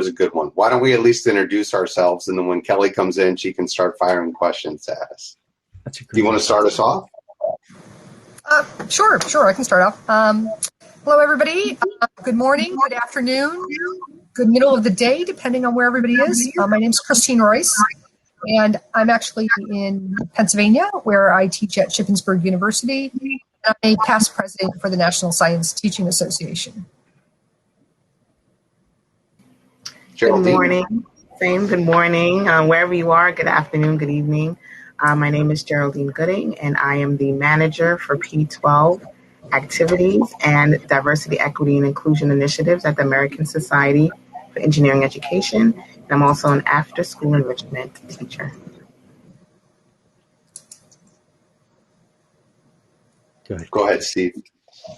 was a good one. Why don't we at least introduce ourselves, and then when Kelly comes in, she can start firing questions at us. That's a great Do you want to start us off? Sure, I can start off. Hello, everybody. Good morning, good afternoon, good middle of the day, depending on where everybody is. My name is Christine Royce, and I'm actually in Pennsylvania, where I teach at Shippensburg University. I'm a past president for the National Science Teaching Association. Geraldine. Good morning. Good morning. Wherever you are, good afternoon, good evening. My name is Geraldine Gooding, and I am the manager for P12 activities and diversity, equity, and inclusion initiatives at the American Society for Engineering Education. And I'm also an after-school enrichment teacher. Go ahead, Steve.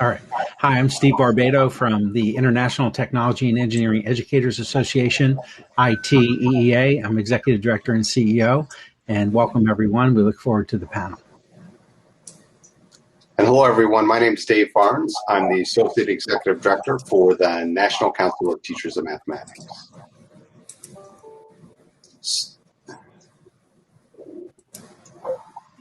All right. Hi, I'm Steve Barbato from the International Technology and Engineering Educators Association, ITEEA. I'm Executive Director and CEO, and welcome everyone. We look forward to the panel. And hello, everyone. My name is Dave Barnes. I'm the Associate Executive Director for the National Council of Teachers of Mathematics.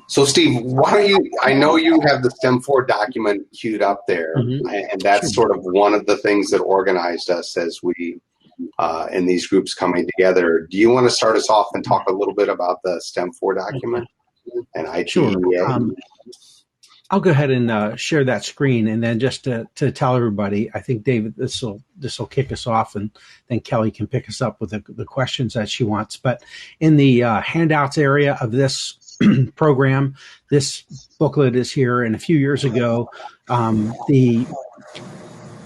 So, Steve, why don't you, I know you have the STEM4 document queued up there, and that's sort of one of the things that organized us as we, in these groups coming together. Do you want to start us off and talk a little bit about the STEM4 document and ITEEA? Sure. I'll go ahead and share that screen, and then just to tell everybody, I think, David, this will kick us off, and then Kelly can pick us up with the questions that she wants. But in the handouts area of this program, this booklet is here, and a few years ago, the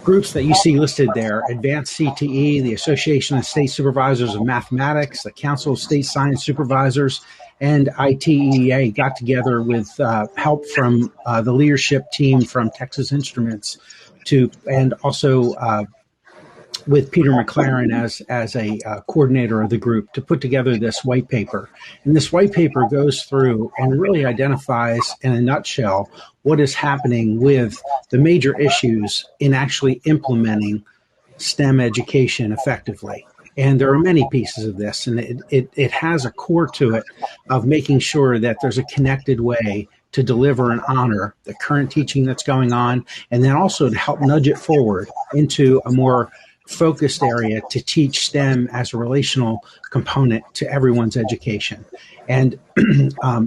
groups that you see listed there, Advanced CTE, the Association of State Supervisors of Mathematics, the Council of State Science Supervisors, and ITEEA got together with help from the leadership team from Texas Instruments and also with Peter McLaren as a coordinator of the group to put together this white paper. And this white paper goes through and really identifies in a nutshell what is happening with the major issues in actually implementing STEM education effectively. And there are many pieces of this, and it has a core to it of making sure that there's a connected way to deliver and honor the current teaching that's going on, and then also to help nudge it forward into a more focused area to teach STEM as a relational component to everyone's education. And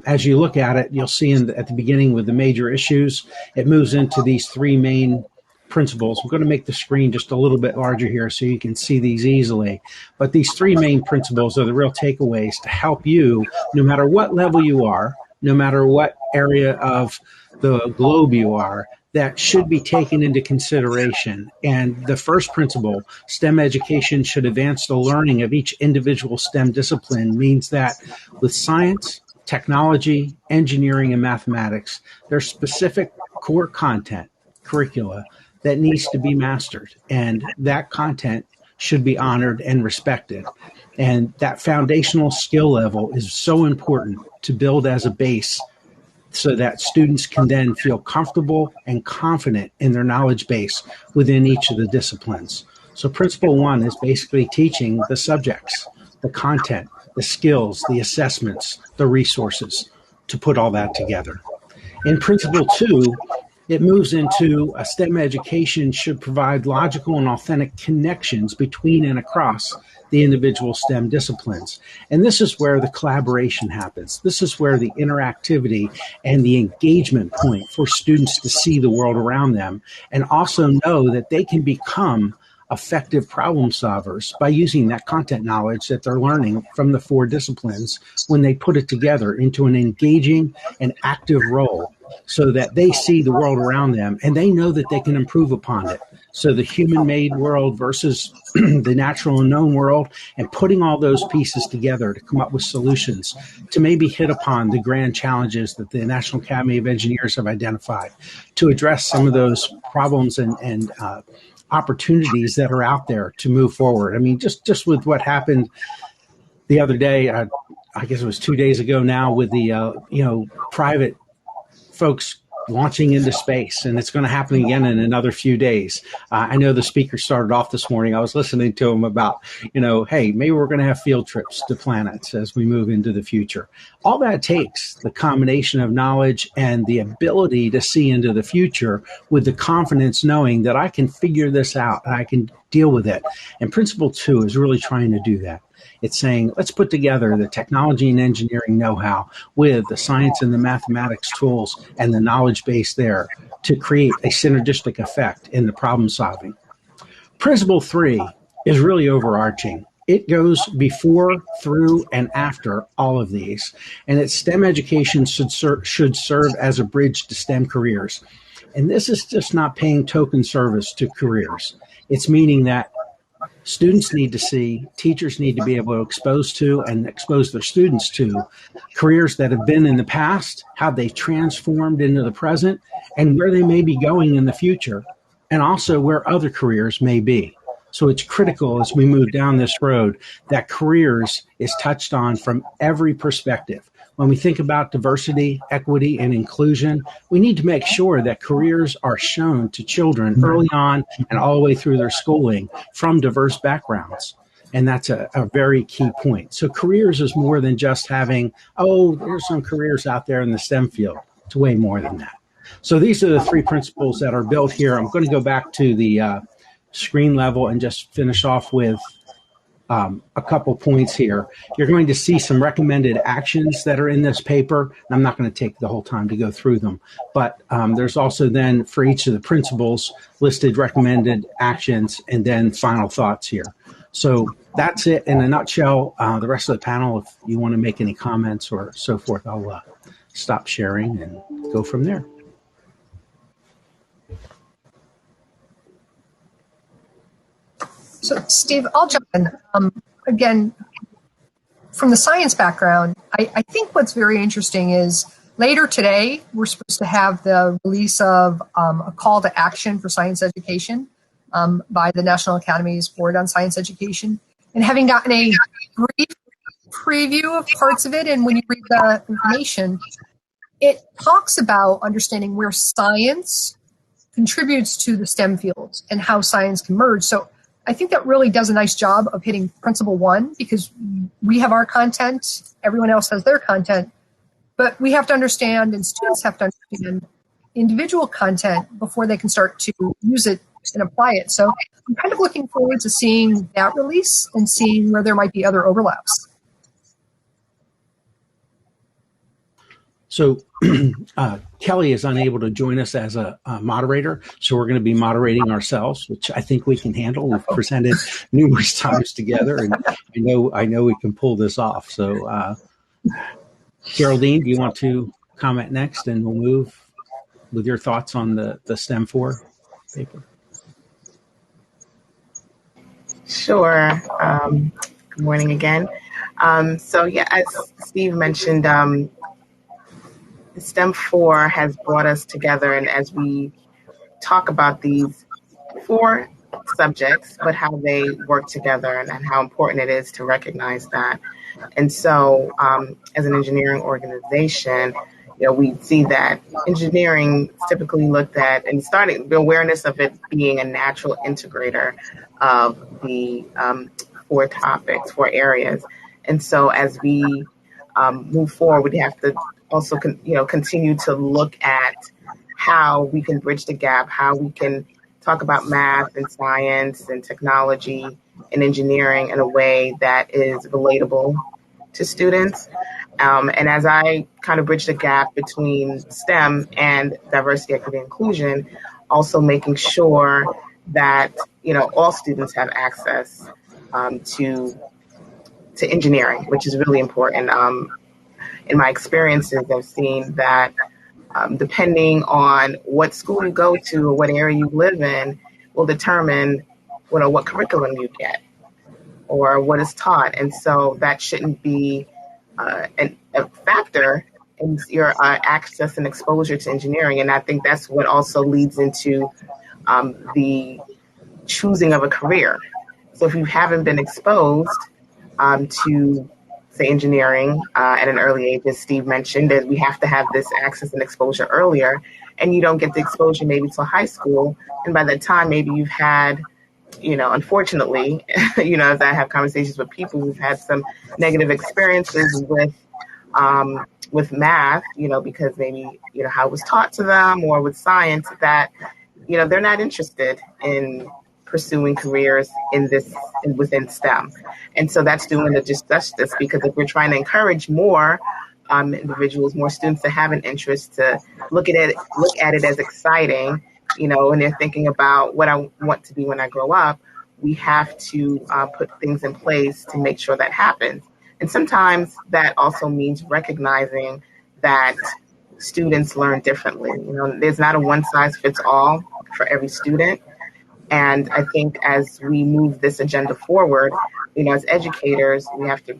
as you look at it, you'll see at the beginning with the major issues, it moves into these three main principles. We're going to make the screen just a little bit larger here so you can see these easily. But these three main principles are the real takeaways to help you, no matter what level you are, no matter what area of the globe you are, that should be taken into consideration. And the first principle, STEM education should advance the learning of each individual STEM discipline, means that with science, technology, engineering, and mathematics, there's specific core content, curricula, that needs to be mastered. And that content should be honored and respected. And that foundational skill level is so important to build as a base so that students can then feel comfortable and confident in their knowledge base within each of the disciplines. So principle one is basically teaching the subjects, the content, the skills, the assessments, the resources to put all that together. In principle two, it moves into a STEM education should provide logical and authentic connections between and across the individual STEM disciplines. And this is where the collaboration happens. This is where the interactivity and the engagement point for students to see the world around them and also know that they can become effective problem solvers by using that content knowledge that they're learning from the four disciplines when they put it together into an engaging and active role so that they see the world around them and they know that they can improve upon it. So the human-made world versus the natural and known world, and putting all those pieces together to come up with solutions to maybe hit upon the grand challenges that the National Academy of Engineers have identified to address some of those problems and opportunities that are out there to move forward. I mean, just with what happened the other day, I guess it was 2 days ago now, with the private folks launching into space, and it's going to happen again in another few days. I know the speaker started off this morning. I was listening to him about, hey, maybe we're going to have field trips to planets as we move into the future. All that takes the combination of knowledge and the ability to see into the future with the confidence knowing that I can figure this out, I can deal with it. And Principle 2 is really trying to do that. It's saying, let's put together the technology and engineering know-how with the science and the mathematics tools and the knowledge base there to create a synergistic effect in the problem solving. Principle 3 is really overarching. It goes before, through, and after all of these. And its STEM education should serve as a bridge to STEM careers. And this is just not paying token service to careers. It's meaning that students need to see, teachers need to be able to expose to and expose their students to careers that have been in the past, how they've transformed into the present, and where they may be going in the future, and also where other careers may be. So it's critical as we move down this road that careers is touched on from every perspective. When we think about diversity, equity, and inclusion, we need to make sure that careers are shown to children early on and all the way through their schooling from diverse backgrounds. And that's a very key point. So careers is more than just having, there's some careers out there in the STEM field. It's way more than that. So these are the 3 principles that are built here. I'm going to go back to the screen level and just finish off with a couple points here. You're going to see some recommended actions that are in this paper. I'm not going to take the whole time to go through them, but there's also then for each of the principles listed recommended actions and then final thoughts here. So that's it in a nutshell. The rest of the panel, if you want to make any comments or so forth, I'll stop sharing and go from there. So, Steve, I'll jump in. Again, from the science background, I think what's very interesting is later today, we're supposed to have the release of a call to action for science education by the National Academy's Board on Science Education. And having gotten a brief preview of parts of it, and when you read the information, it talks about understanding where science contributes to the STEM fields and how science can merge. So I think that really does a nice job of hitting principle 1, because we have our content, everyone else has their content, but we have to understand, and students have to understand individual content before they can start to use it and apply it. So I'm kind of looking forward to seeing that release and seeing where there might be other overlaps. So Kelly is unable to join us as a moderator, so we're going to be moderating ourselves, which I think we can handle. We've presented numerous times together, and I know we can pull this off. So Geraldine, do you want to comment next, and we'll move with your thoughts on the STEM 4 paper? Sure. Good morning again. So yeah, as Steve mentioned, STEM 4 has brought us together, and as we talk about these 4 subjects, but how they work together and how important it is to recognize that. And so as an engineering organization, we see that engineering is typically looked at and starting the awareness of it being a natural integrator of the 4 topics, 4 areas. And so as we move forward, we have to also, continue to look at how we can bridge the gap, how we can talk about math and science and technology and engineering in a way that is relatable to students. And as I kind of bridge the gap between STEM and diversity, equity, inclusion, also making sure that, all students have access to engineering, which is really important. In my experiences, I've seen that depending on what school you go to or what area you live in will determine what curriculum you get or what is taught. And so that shouldn't be a factor in your access and exposure to engineering. And I think that's what also leads into the choosing of a career. So if you haven't been exposed to say, engineering at an early age, as Steve mentioned, that we have to have this access and exposure earlier, and you don't get the exposure maybe till high school. And by that time, maybe you've had, unfortunately, as I have conversations with people who've had some negative experiences with math, because maybe, how it was taught to them, or with science, that, they're not interested in pursuing careers within STEM. And so that's doing it justice, because if we're trying to encourage more individuals, more students to have an interest, to look at it as exciting, and they're thinking about what I want to be when I grow up, we have to put things in place to make sure that happens. And sometimes that also means recognizing that students learn differently. There's not a one size fits all for every student. And I think as we move this agenda forward, as educators, we have to,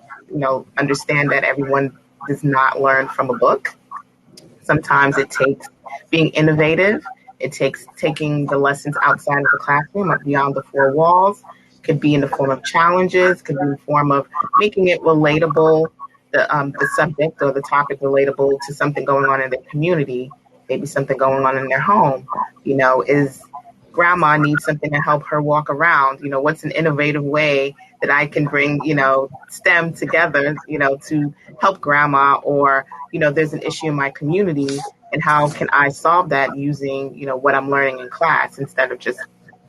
understand that everyone does not learn from a book. Sometimes it takes being innovative. It takes taking the lessons outside of the classroom, beyond the four walls. Could be in the form of challenges, could be in the form of making it relatable, the subject or the topic relatable to something going on in their community, maybe something going on in their home. Is grandma needs something to help her walk around. What's an innovative way that I can bring, STEM together, to help grandma, or, there's an issue in my community, and how can I solve that using, what I'm learning in class, instead of just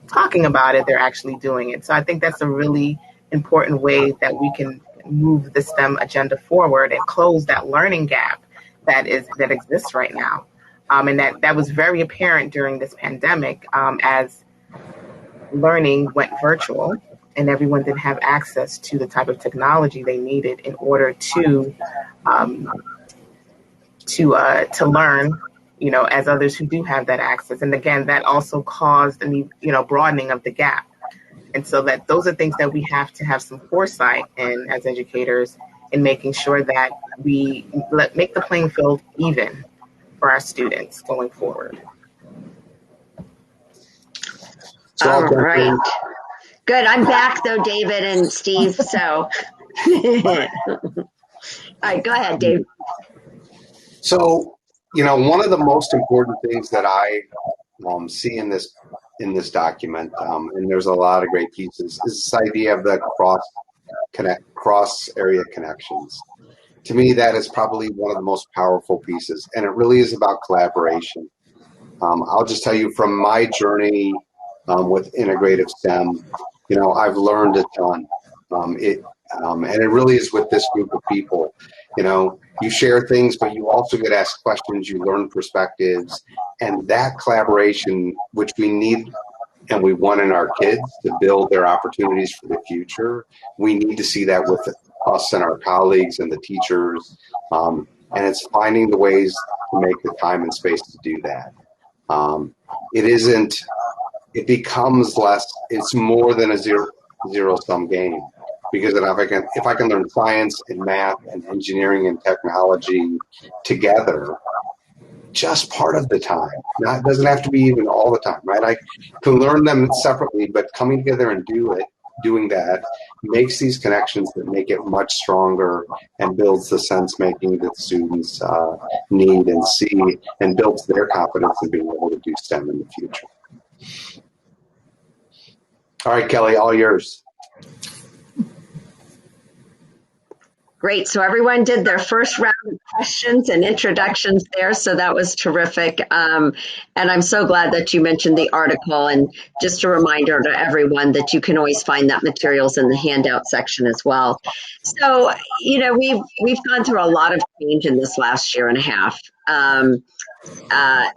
talking about it, they're actually doing it. So I think that's a really important way that we can move the STEM agenda forward and close that learning gap that exists right now. And that was very apparent during this pandemic, as learning went virtual and everyone didn't have access to the type of technology they needed in order to learn, as others who do have that access. And again, that also caused a broadening of the gap. And so those are things that we have to have some foresight in as educators, in making sure that we make the playing field even for our students going forward. All right. Good. I'm back though, David and Steve. So, all right, go ahead, Dave. So, one of the most important things that I see in this document, and there's a lot of great pieces, is this idea of the cross area connections. To me, that is probably one of the most powerful pieces, and it really is about collaboration. I'll just tell you from my journey with integrative STEM, I've learned a ton. And it really is with this group of people. You share things, but you also get asked questions, you learn perspectives, and that collaboration, which we need and we want in our kids to build their opportunities for the future, we need to see that with us and our colleagues and the teachers. And it's finding the ways to make the time and space to do that. It becomes less, it's more than a zero-sum game. Because if I can learn science and math and engineering and technology together, just part of the time, it doesn't have to be even all the time, right? I can learn them separately, but coming together and doing that makes these connections that make it much stronger and builds the sense making that students need and see, and builds their confidence in being able to do STEM in the future. All right, Kelly, all yours. Great. So everyone did their first round of questions and introductions there. So that was terrific. And I'm so glad that you mentioned the article. And just a reminder to everyone that you can always find that materials in the handout section as well. So, we've gone through a lot of change in this last year and a half.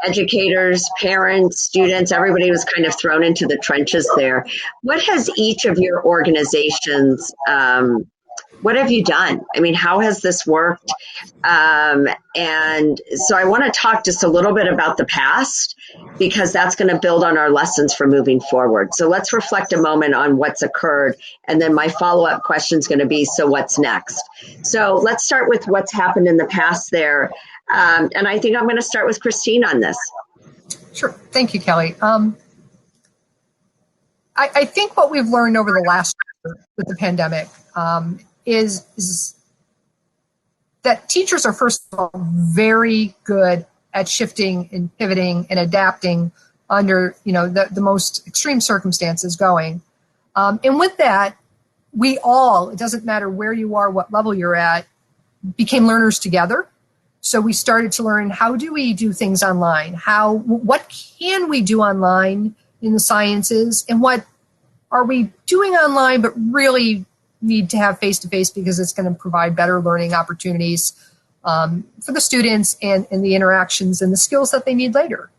Educators, parents, students, everybody was kind of thrown into the trenches there. What has each of your organizations what have you done? I mean, how has this worked? And so I want to talk just a little bit about the past, because that's going to build on our lessons for moving forward. So let's reflect a moment on what's occurred. And then my follow-up question is going to be, so what's next? So let's start with what's happened in the past there. And I think I'm going to start with Christine on this. Sure. Thank you, Kelly. I think what we've learned over the last year with the pandemic is that teachers are, first of all, very good at shifting and pivoting and adapting under, the most extreme circumstances going. And with that, we all, it doesn't matter where you are, what level you're at, became learners together. So we started to learn, how do we do things online? What can we do online in the sciences, and what are we doing online but really need to have face-to-face because it's going to provide better learning opportunities for the students and the interactions and the skills that they need later.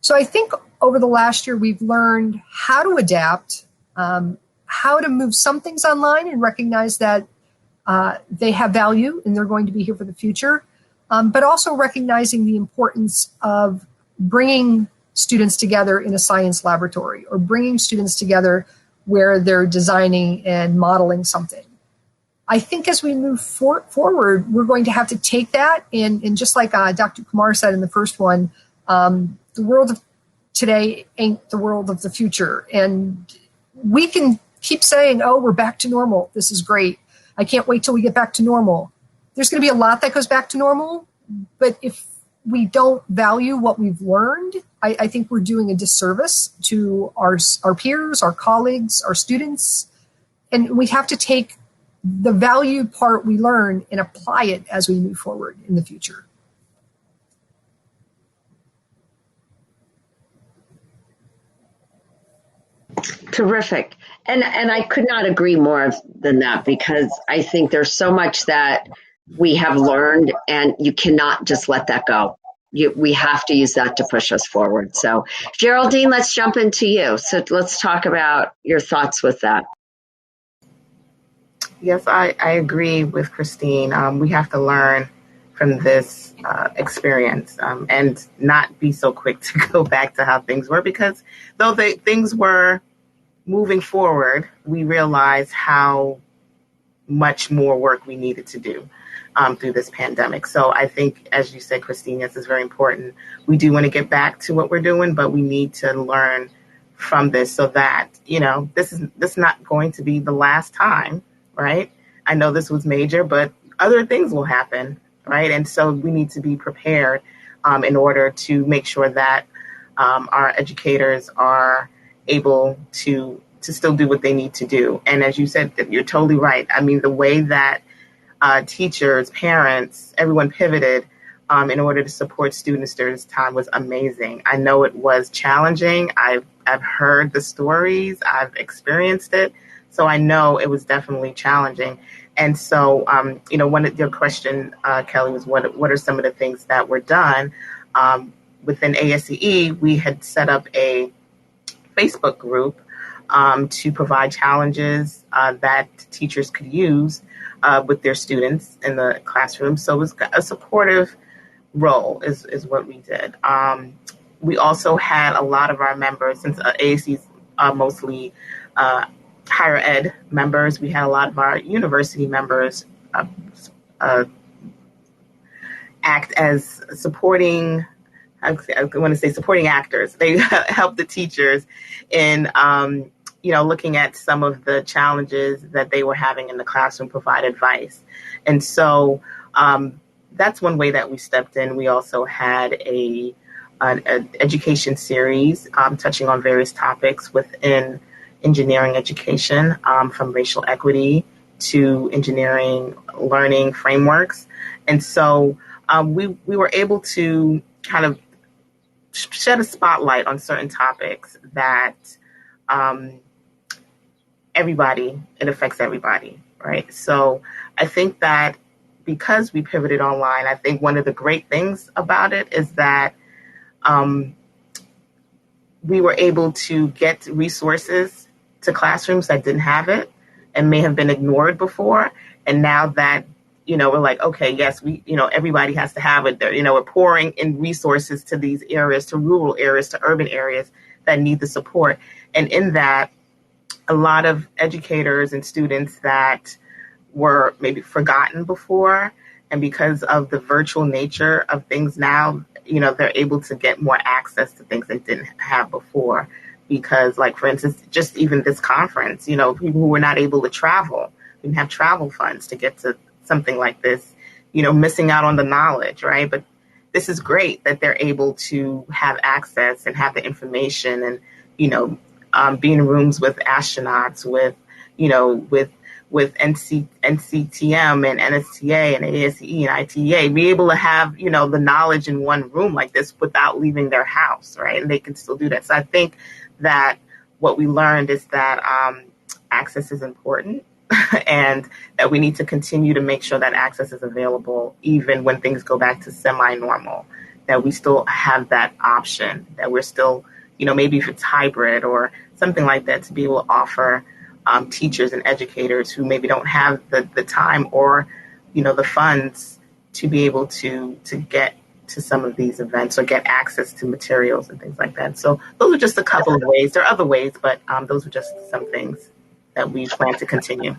So I think over the last year, we've learned how to adapt, how to move some things online and recognize that they have value and they're going to be here for the future, but also recognizing the importance of bringing students together in a science laboratory or bringing students together where they're designing and modeling something. I think as we move forward, we're going to have to take that and just like Dr. Kumar said in the first one, the world of today ain't the world of the future. And we can keep saying, oh, we're back to normal. This is great. I can't wait till we get back to normal. There's going to be a lot that goes back to normal, but if we don't value what we've learned, I think we're doing a disservice to our peers, our colleagues, our students, and we have to take the value part we learn and apply it as we move forward in the future. Terrific. And I could not agree more than that, because I think there's so much that we have learned and you cannot just let that go. We have to use that to push us forward. So Geraldine, let's jump into you. So let's talk about your thoughts with that. Yes, I agree with Christine. We have to learn from this experience and not be so quick to go back to how things were, because though things were moving forward, we realized how much more work we needed to do through this pandemic. So I think, as you said, Christine, this is very important. We do want to get back to what we're doing, but we need to learn from this so that, this is not going to be the last time, right? I know this was major, but other things will happen, right? And so we need to be prepared in order to make sure that our educators are able to still do what they need to do. And as you said, you're totally right. I mean, the way that teachers, parents, everyone pivoted in order to support students during this time was amazing. I know it was challenging. I've heard the stories. I've experienced it. So I know it was definitely challenging. And so, one of your question, Kelly, was what are some of the things that were done? Within ASEE, we had set up a Facebook group to provide challenges that teachers could use with their students in the classroom. So it was a supportive role is what we did. We also had a lot of our members, since ASEE is mostly higher ed members, we had a lot of our university members act as supporting, I want to say supporting actors. They help the teachers in, looking at some of the challenges that they were having in the classroom, provide advice. And so that's one way that we stepped in. We also had an education series touching on various topics within engineering education, from racial equity to engineering learning frameworks. And so we were able to kind of shed a spotlight on certain topics that it affects everybody, right? So I think that because we pivoted online, I think one of the great things about it is that we were able to get resources to classrooms that didn't have it and may have been ignored before. And now that, we're like, okay, yes, everybody has to have it there. We're pouring in resources to these areas, to rural areas, to urban areas that need the support. And in that, a lot of educators and students that were maybe forgotten before, and because of the virtual nature of things now, they're able to get more access to things they didn't have before. Because, like, for instance, just even this conference, people who were not able to travel, didn't have travel funds to get to something like this, missing out on the knowledge, right? But this is great that they're able to have access and have the information and, be in rooms with astronauts, with NCTM and NSTA and ASEE and ITEEA, be able to have, the knowledge in one room like this without leaving their house, right? And they can still do that. So I think that what we learned is that access is important and that we need to continue to make sure that access is available even when things go back to semi-normal, that we still have that option, that we're still, maybe if it's hybrid or something like that, to be able to offer teachers and educators who maybe don't have the time or, the funds to be able to get to some of these events or get access to materials and things like that. So those are just a couple of ways. There are other ways, but those are just some things that we plan to continue.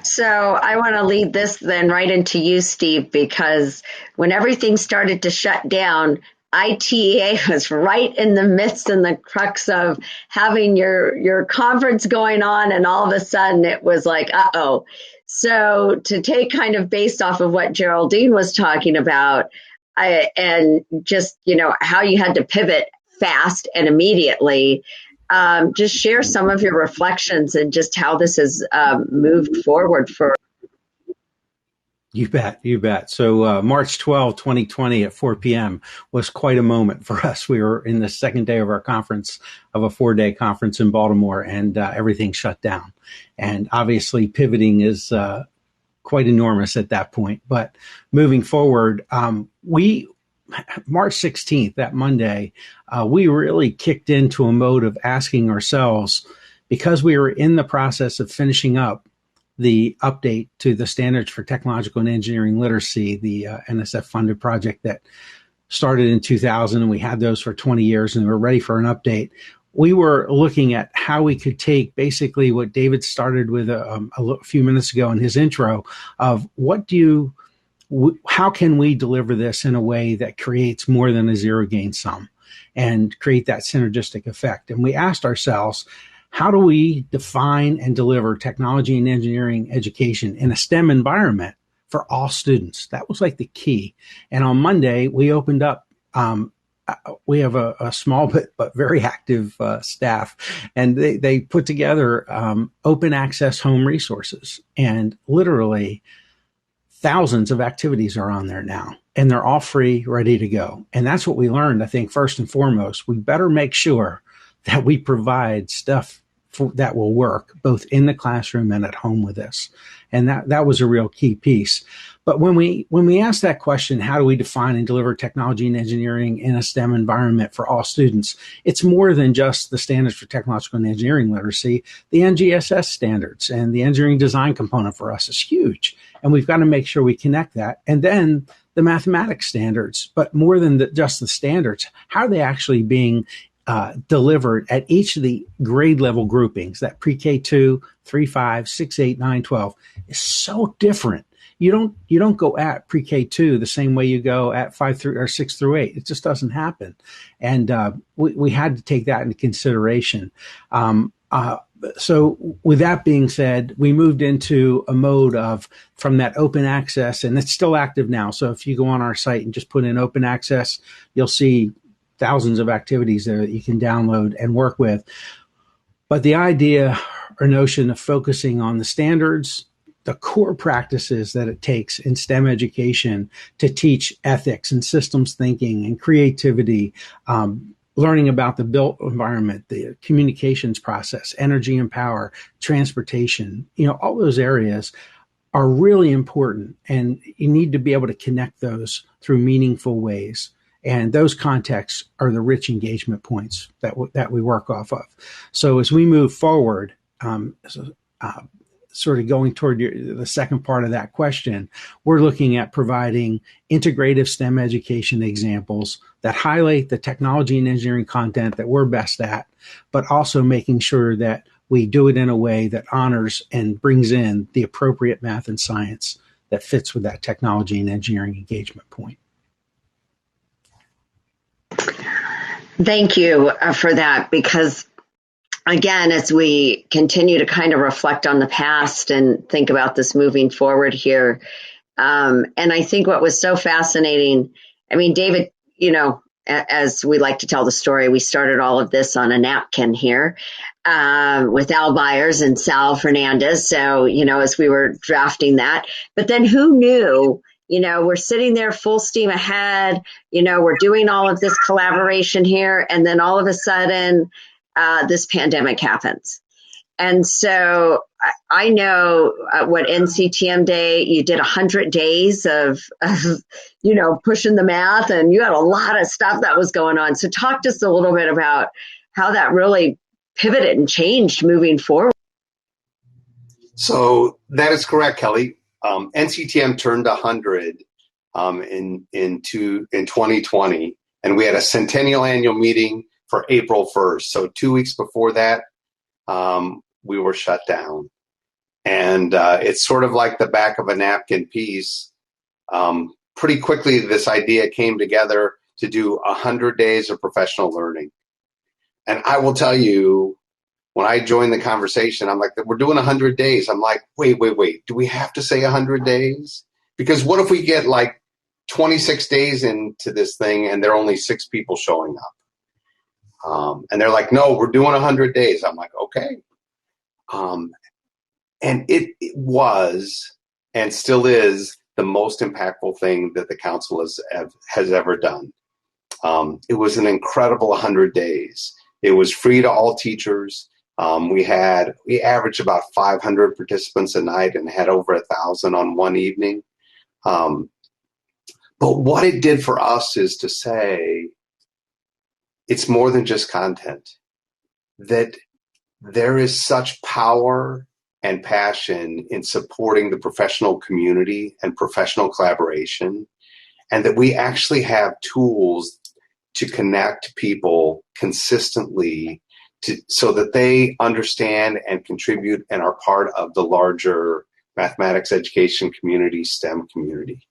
So I want to lead this then right into you, Steve, because when everything started to shut down, ITEA was right in the midst and the crux of having your conference going on, and all of a sudden it was like, uh-oh. So to take kind of based off of what Geraldine was talking about, and just, how you had to pivot fast and immediately, just share some of your reflections and just how this has moved forward for. You bet. So March 12, 2020 at 4 p.m. was quite a moment for us. We were in the second day of our conference, of a 4-day conference in Baltimore, and everything shut down. And obviously pivoting is quite enormous at that point. But moving forward, March 16th, that Monday, we really kicked into a mode of asking ourselves, because we were in the process of finishing up the update to the Standards for Technological and Engineering Literacy, the NSF-funded project that started in 2000, and we had those for 20 years, and we were ready for an update. We were looking at how we could take basically what David started with a few minutes ago in his intro of how can we deliver this in a way that creates more than a zero-gain sum and create that synergistic effect? And we asked ourselves, how do we define and deliver technology and engineering education in a STEM environment for all students? That was like the key. And on Monday, we opened up, we have a small but very active staff, and they put together open access home resources, and literally thousands of activities are on there now, and they're all free, ready to go. And that's what we learned. I think first and foremost, we better make sure that we provide stuff that will work both in the classroom and at home with this. And that was a real key piece. But when we ask that question, how do we define and deliver technology and engineering in a STEM environment for all students? It's more than just the Standards for Technological and Engineering Literacy. The NGSS standards and the engineering design component for us is huge. And we've got to make sure we connect that. And then the mathematics standards, but more than just the standards, how are they actually being delivered at each of the grade level groupings? That pre-K 2, 3, 5, 6, 8, 9, 12 is so different. You don't go at pre-K 2 the same way you go at 5 through or 6 through 8. It just doesn't happen. And we had to take that into consideration. So with that being said, we moved into a mode of from that open access, and it's still active now. So if you go on our site and just put in open access, you'll see thousands of activities there that you can download and work with. But the idea or notion of focusing on the standards, the core practices that it takes in STEM education to teach ethics and systems thinking and creativity, learning about the built environment, the communications process, energy and power, transportation, all those areas are really important. And you need to be able to connect those through meaningful ways. And those contexts are the rich engagement points that we work off of. So as we move forward, sort of going toward the second part of that question, we're looking at providing integrative STEM education examples that highlight the technology and engineering content that we're best at, but also making sure that we do it in a way that honors and brings in the appropriate math and science that fits with that technology and engineering engagement point. Thank you for that, because again, as we continue to kind of reflect on the past and think about this moving forward here, And I think what was so fascinating, I mean, David, as we like to tell the story, we started all of this on a napkin here with Al Byers and Sal Fernandez. So, as we were drafting that, but then who knew, we're sitting there full steam ahead, we're doing all of this collaboration here. And then all of a sudden, this pandemic happens. And so I know what NCTM Day, you did 100 days of pushing the math, and you had a lot of stuff that was going on. So talk to us a little bit about how that really pivoted and changed moving forward. So that is correct, Kelly. NCTM turned 100 in 2020, and we had a centennial annual meeting for April 1st. So 2 weeks before that, we were shut down. And it's sort of like the back of a napkin piece. Pretty quickly, this idea came together to do 100 days of professional learning. And I will tell you, when I joined the conversation, I'm like, we're doing 100 days. I'm like, wait. Do we have to say 100 days? Because what if we get like 26 days into this thing and there are only 6 people showing up? And they're like, no, we're doing 100 days. I'm like, okay. And it was and still is the most impactful thing that the council has ever done. It was an incredible 100 days. It was free to all teachers. We averaged about 500 participants a night and had over 1,000 on one evening. But what it did for us is to say, it's more than just content, that there is such power and passion in supporting the professional community and professional collaboration, and that we actually have tools to connect people consistently so that they understand and contribute and are part of the larger mathematics education community, STEM community.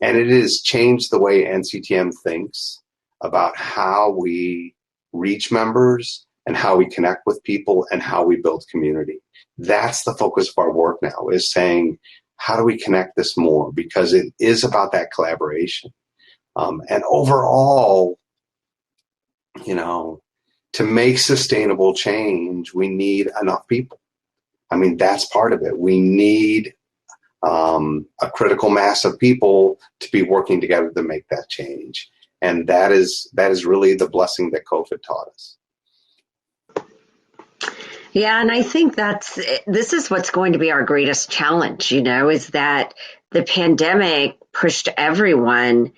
And it has changed the way NCTM thinks about how we reach members and how we connect with people and how we build community. That's the focus of our work now, is saying, how do we connect this more? Because it is about that collaboration. And overall, to make sustainable change, we need enough people. I mean, that's part of it. We need a critical mass of people to be working together to make that change. And that is really the blessing that COVID taught us. Yeah, and I think this is what's going to be our greatest challenge, is that the pandemic pushed everyone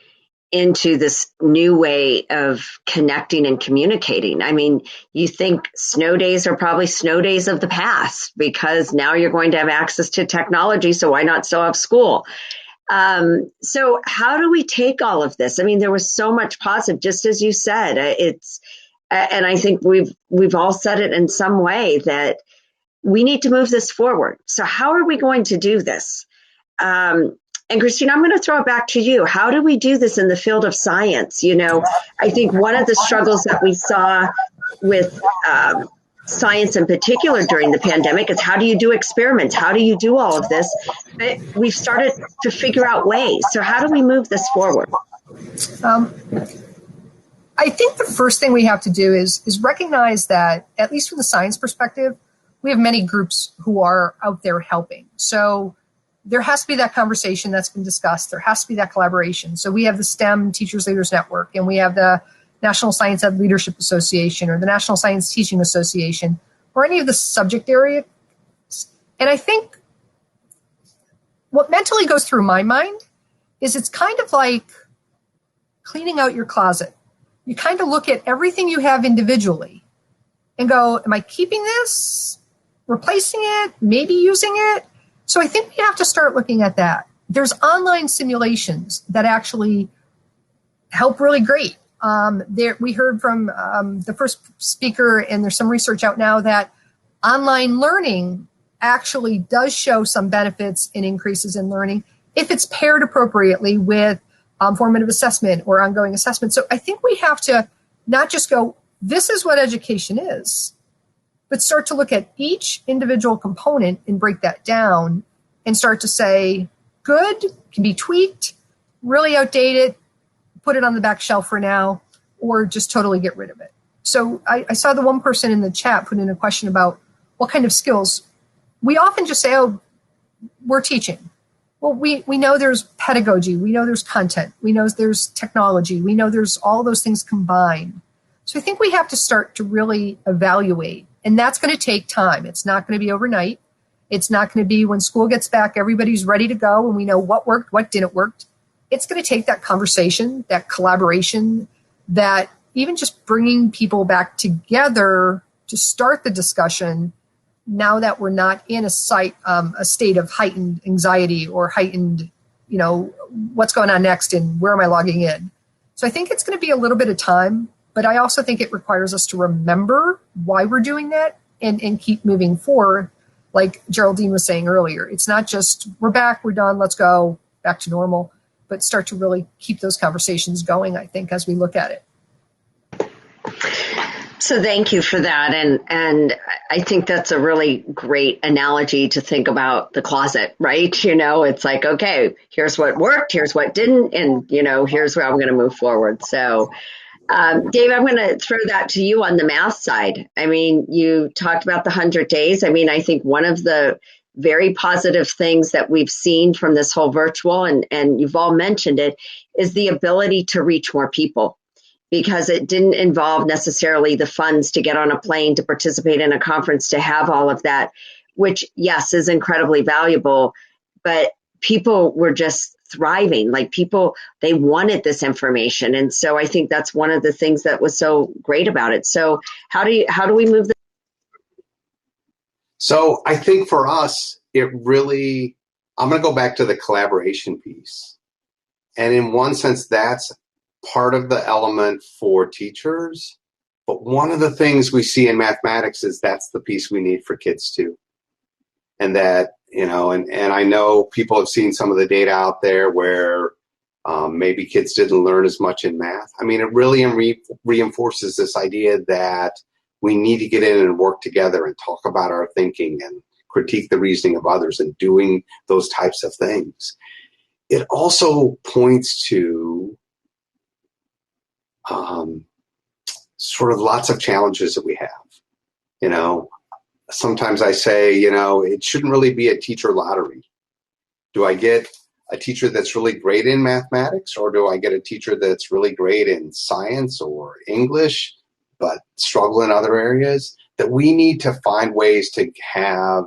into this new way of connecting and communicating. I mean, you think snow days are probably snow days of the past because now you're going to have access to technology, so why not still have school? So how do we take all of this? I mean, there was so much positive, just as you said. And I think we've all said it in some way that we need to move this forward. So how are we going to do this? And Christine, I'm going to throw it back to you. How do we do this in the field of science? I think one of the struggles that we saw with science in particular during the pandemic is, how do you do experiments? How do you do all of this? But we've started to figure out ways. So how do we move this forward? I think the first thing we have to do is recognize that, at least from the science perspective, we have many groups who are out there helping. So there has to be that conversation that's been discussed. There has to be that collaboration. So we have the STEM Teachers Leaders Network, and we have the National Science Ed Leadership Association, or the National Science Teaching Association, or any of the subject areas. And I think what mentally goes through my mind is it's kind of like cleaning out your closet. You kind of look at everything you have individually and go, am I keeping this, replacing it, maybe using it? So I think we have to start looking at that. There's online simulations that actually help really great. We heard from the first speaker, and there's some research out now that online learning actually does show some benefits and increases in learning if it's paired appropriately with formative assessment or ongoing assessment. So I think we have to not just go, this is what education is, but start to look at each individual component and break that down and start to say, good, can be tweaked, really outdated, put it on the back shelf for now, or just totally get rid of it. So I saw the one person in the chat put in a question about what kind of skills. We often just say, oh, we're teaching. Well, we know there's pedagogy. We know there's content. We know there's technology. We know there's all those things combined. So I think we have to start to really evaluate. And that's going to take time. It's not going to be overnight. It's not going to be when school gets back, everybody's ready to go and we know what worked, what didn't work. It's going to take that conversation, that collaboration, that even just bringing people back together to start the discussion now that we're not in a state of heightened anxiety or heightened, what's going on next and where am I logging in? So I think it's going to be a little bit of time, but I also think it requires us to remember why we're doing that and keep moving forward. Like Geraldine was saying earlier, it's not just we're back, we're done, let's go back to normal, but start to really keep those conversations going, I think, as we look at it. So thank you for that. And I think that's a really great analogy to think about the closet, right? It's like, okay, here's what worked, here's what didn't, and, here's where I'm going to move forward. So, Dave, I'm going to throw that to you on the math side. I mean, you talked about the 100 days. I mean, I think one of the very positive things that we've seen from this whole virtual, and you've all mentioned it, is the ability to reach more people. Because it didn't involve necessarily the funds to get on a plane, to participate in a conference, to have all of that, which, yes, is incredibly valuable. But people were just thriving. Like people, they wanted this information. And so I think that's one of the things that was so great about it. So how do we move this? So I think for us, I'm going to go back to the collaboration piece. And in one sense, that's part of the element for teachers. But one of the things we see in mathematics is that's the piece we need for kids too. And that, and I know people have seen some of the data out there where maybe kids didn't learn as much in math. I mean, it really reinforces this idea that we need to get in and work together and talk about our thinking and critique the reasoning of others and doing those types of things. It also points to sort of lots of challenges that we have. Sometimes I say, it shouldn't really be a teacher lottery. Do I get a teacher that's really great in mathematics, or do I get a teacher that's really great in science or English, but struggle in other areas? That we need to find ways to have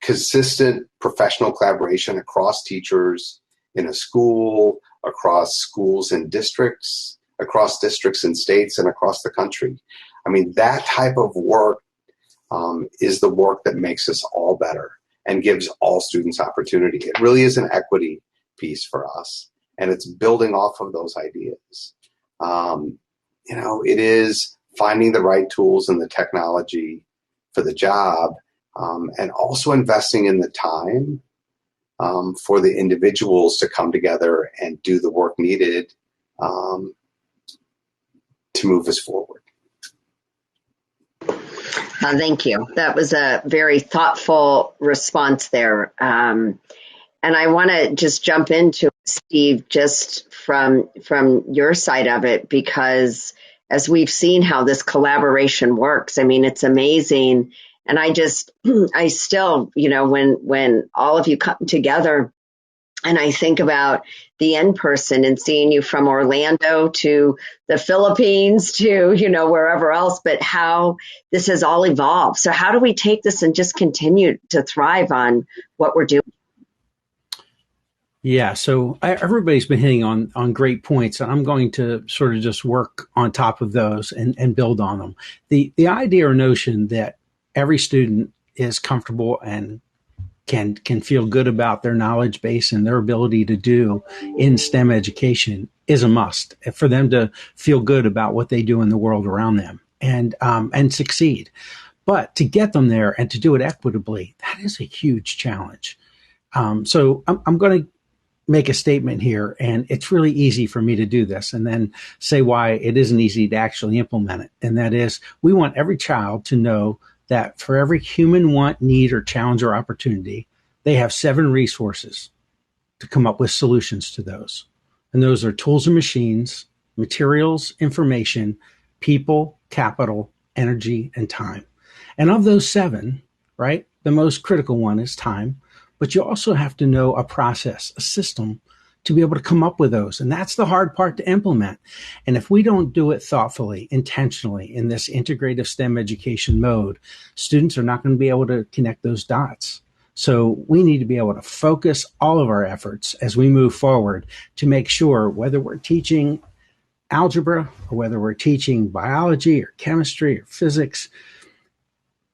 consistent professional collaboration across teachers in a school, across schools and districts, across districts and states, and across the country. I mean, that type of work is the work that makes us all better and gives all students opportunity. It really is an equity piece for us, and it's building off of those ideas. It is finding the right tools and the technology for the job, and also investing in the time for the individuals to come together and do the work needed to move us forward. Thank you. That was a very thoughtful response there. And I want to just jump into Steve, just from your side of it, because as we've seen how this collaboration works, I mean, it's amazing. And I still, when all of you come together, and I think about the in-person and seeing you from Orlando to the Philippines to, wherever else, but how this has all evolved. So how do we take this and just continue to thrive on what we're doing? Yeah, so everybody's been hitting on great points, and I'm going to sort of just work on top of those and build on them. The idea or notion that every student is comfortable and can feel good about their knowledge base and their ability to do in STEM education is a must for them to feel good about what they do in the world around them and succeed. But to get them there and to do it equitably, that is a huge challenge. So I'm going to make a statement here, and it's really easy for me to do this and then say why it isn't easy to actually implement it. And that is, we want every child to know that for every human want, need, or challenge or opportunity, they have 7 resources to come up with solutions to those. And those are tools and machines, materials, information, people, capital, energy, and time. And of those 7, right, the most critical one is time, but you also have to know a process, a system to be able to come up with those. And that's the hard part to implement. And if we don't do it thoughtfully, intentionally in this integrative STEM education mode, students are not going to be able to connect those dots. So we need to be able to focus all of our efforts as we move forward to make sure whether we're teaching algebra or whether we're teaching biology or chemistry or physics,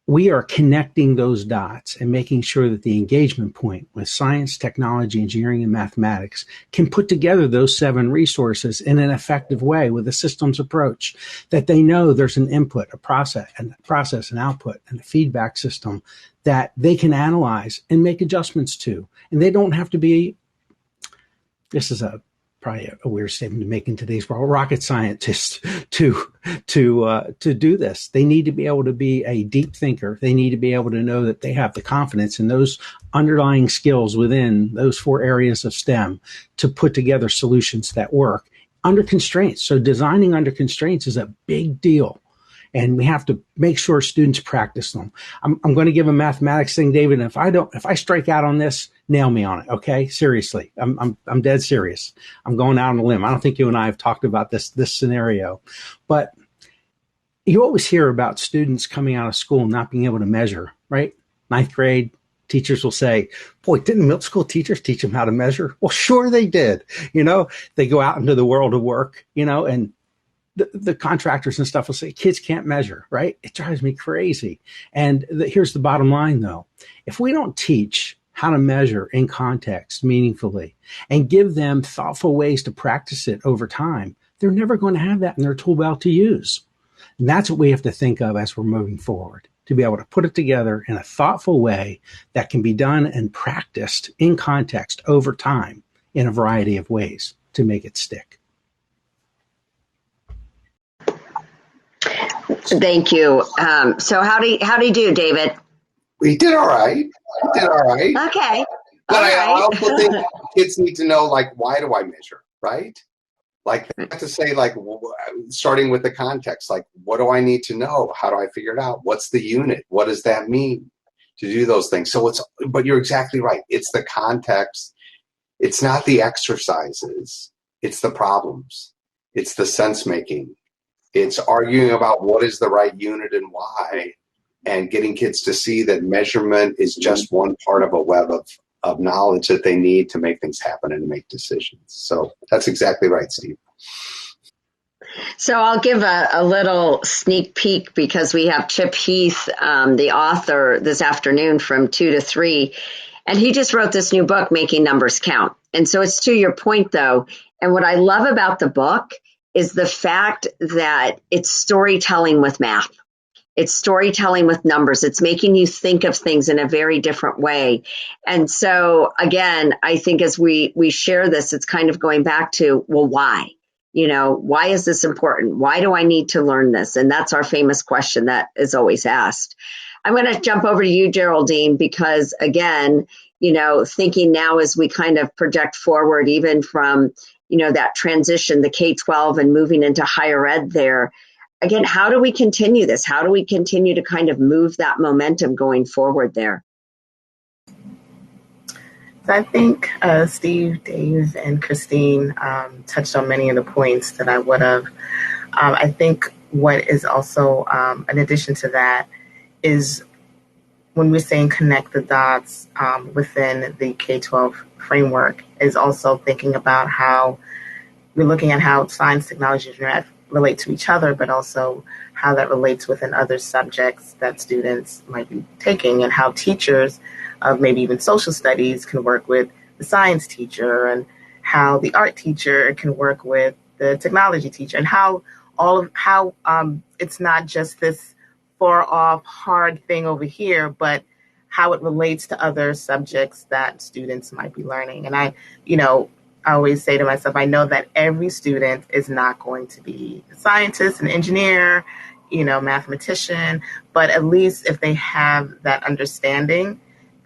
we are connecting those dots and making sure that the engagement point with science, technology, engineering, and mathematics can put together those 7 resources in an effective way with a systems approach, that they know there's an input, a process, and output, and a feedback system that they can analyze and make adjustments to. And they don't have to be, this is probably a weird statement to make in today's world, rocket scientists to do this. They need to be able to be a deep thinker. They need to be able to know that they have the confidence in those underlying skills within those 4 areas of STEM to put together solutions that work under constraints. So designing under constraints is a big deal. And we have to make sure students practice them. I'm going to give a mathematics thing, David. And if I strike out on this, nail me on it. Okay. Seriously. I'm dead serious. I'm going out on a limb. I don't think you and I have talked about this scenario, but you always hear about students coming out of school not being able to measure, right? 9th grade, teachers will say, boy, didn't middle school teachers teach them how to measure? Well, sure they did. They go out into the world of work, and the contractors and stuff will say, kids can't measure, right? It drives me crazy. And here's the bottom line, though. If we don't teach how to measure in context meaningfully and give them thoughtful ways to practice it over time, they're never going to have that in their tool belt to use. And that's what we have to think of as we're moving forward, to be able to put it together in a thoughtful way that can be done and practiced in context over time in a variety of ways to make it stick. Thank you. So how do you do, David? We did all right. Okay. But I also think kids need to know, like, why do I measure, right? Like, they have to say, like, starting with the context, like, what do I need to know? How do I figure it out? What's the unit? What does that mean to do those things? So but you're exactly right. It's the context. It's not the exercises. It's the problems. It's the sense making. It's arguing about what is the right unit and why, and getting kids to see that measurement is just one part of a web of knowledge that they need to make things happen and make decisions. So that's exactly right, Steve. So I'll give a little sneak peek because we have Chip Heath, the author, this afternoon from 2 to 3. And he just wrote this new book, Making Numbers Count. And so it's to your point, though. And what I love about the book is the fact that it's storytelling with math. It's storytelling with numbers. It's making you think of things in a very different way. And so, again, I think as we share this, it's kind of going back to, well, why? Why is this important? Why do I need to learn this? And that's our famous question that is always asked. I'm going to jump over to you, Geraldine, because, again, thinking now as we kind of project forward, even from that transition, the K-12 and moving into higher ed there. Again, how do we continue this? How do we continue to kind of move that momentum going forward there? So I think Steve, Dave, and Christine touched on many of the points that I would have. I think what is also, in addition to that, is when we're saying connect the dots within the K-12 framework, is also thinking about how we're looking at how science, technology, and relate to each other, but also how that relates within other subjects that students might be taking, and how teachers of maybe even social studies can work with the science teacher, and how the art teacher can work with the technology teacher, and how it's not just this far off hard thing over here, but how it relates to other subjects that students might be learning. And I always say to myself, I know that every student is not going to be a scientist, an engineer, mathematician, but at least if they have that understanding,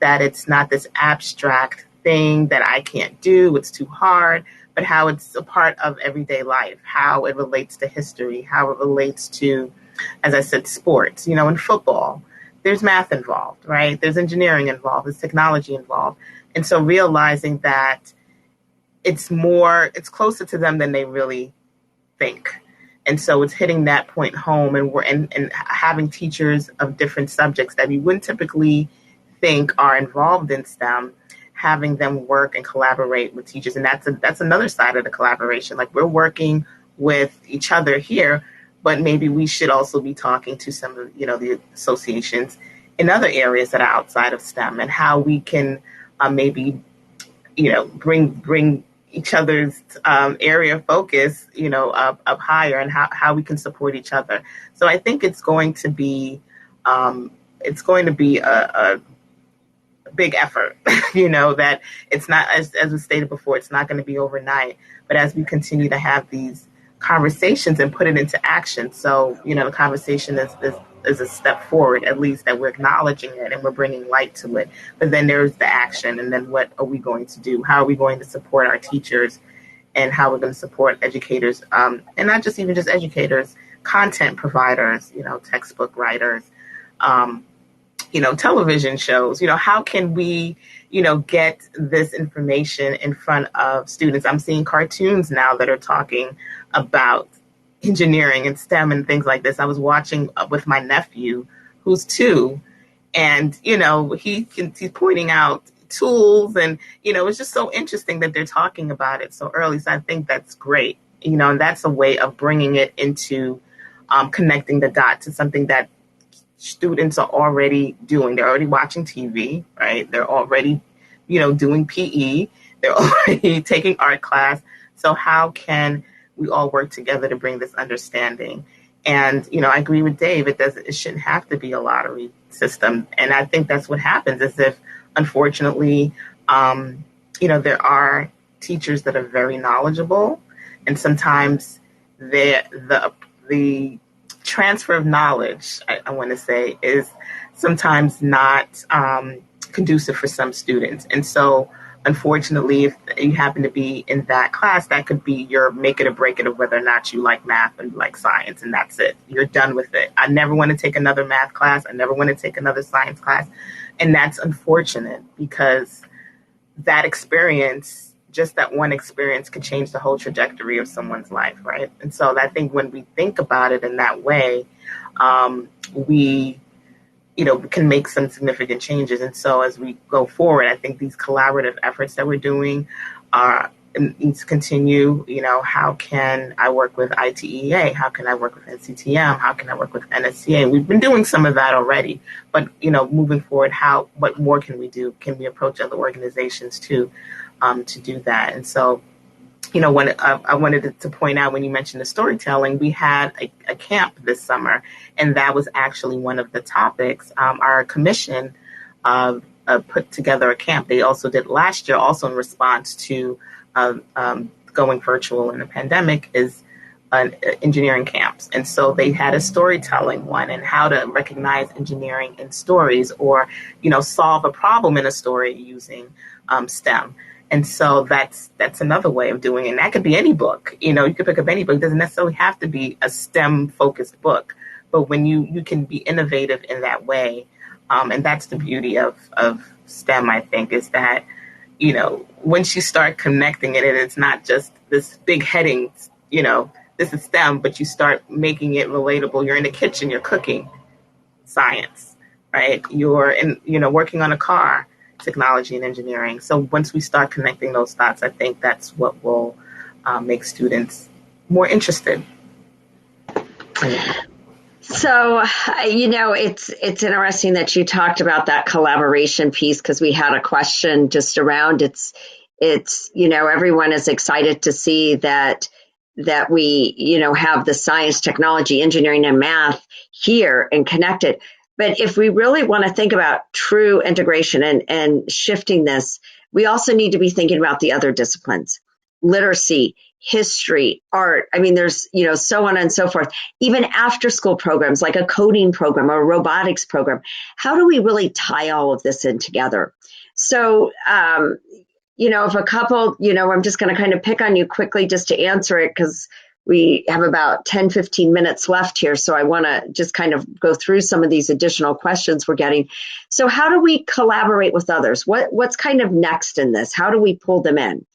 that it's not this abstract thing that I can't do, it's too hard, but how it's a part of everyday life, how it relates to history, how it relates to, as I said, sports. You know, in football, there's math involved, right? There's engineering involved, there's technology involved. And so realizing that it's closer to them than they really think. And so it's hitting that point home, and having teachers of different subjects that you wouldn't typically think are involved in STEM, having them work and collaborate with teachers. And that's another side of the collaboration. Like, we're working with each other here, but maybe we should also be talking to some of, the associations in other areas that are outside of STEM, and how we can maybe, bring each other's area of focus, up higher, and how we can support each other. So I think it's going to be a big effort, that it's not, as was stated before, it's not going to be overnight, but as we continue to have these conversations and put it into action. So, the conversation is a step forward, at least, that we're acknowledging it and we're bringing light to it. But then there's the action. And then what are we going to do? How are we going to support our teachers, and how we're going to support educators, and not just educators, content providers, textbook writers, television shows. How can we, get this information in front of students? I'm seeing cartoons now that are talking about engineering and STEM and things like this. I was watching with my nephew, who's 2, and, he's pointing out tools, and, it's just so interesting that they're talking about it so early. So I think that's great, and that's a way of bringing it into connecting the dot to something that students are already doing. They're already watching TV, right? They're already, doing PE. They're already taking art class. So how can we all work together to bring this understanding? And, I agree with Dave. It shouldn't have to be a lottery system. And I think that's what happens, is if, unfortunately, there are teachers that are very knowledgeable, and sometimes the transfer of knowledge, I want to say, is sometimes not conducive for some students. And so, unfortunately, if you happen to be in that class, that could be your make it or break it of whether or not you like math and like science, and that's it. You're done with it. I never want to take another math class. I never want to take another science class. And that's unfortunate, because that experience, just that one experience, could change the whole trajectory of someone's life, right? And so I think when we think about it in that way, we can make some significant changes. And so as we go forward, I think these collaborative efforts that we're doing need to continue. How can I work with ITEEA? How can I work with NCTM? How can I work with NSCA? We've been doing some of that already, but, moving forward, what more can we do? Can we approach other organizations too, to do that? And so, when I wanted to point out, when you mentioned the storytelling, we had a camp this summer, and that was actually one of the topics. Our commission put together a camp. They also did last year, also in response to going virtual in the pandemic, is engineering camps. And so they had a storytelling one, and how to recognize engineering in stories, or, solve a problem in a story using STEM. And so that's another way of doing it. And that could be any book. You could pick up any book. It doesn't necessarily have to be a STEM-focused book. But when you can be innovative in that way, and that's the beauty of STEM, I think, is that, once you start connecting it, and it's not just this big heading, this is STEM, but you start making it relatable. You're in the kitchen, you're cooking, science, right? You're working on a car, technology and engineering. So once we start connecting those dots, I think that's what will make students more interested. So, it's interesting that you talked about that collaboration piece, because we had a question just around it's everyone is excited to see that we, have the science, technology, engineering, and math here and connected. But if we really want to think about true integration and shifting this, we also need to be thinking about the other disciplines. literacy, history, art. I mean, there's, so on and so forth. Even after school programs like a coding program or a robotics program. How do we really tie all of this in together? So, if a couple, I'm just going to kind of pick on you quickly just to answer it because we have about 10, 15 minutes left here. So I want to just kind of go through some of these additional questions we're getting. So how do we collaborate with others? What's kind of next in this? How do we pull them in?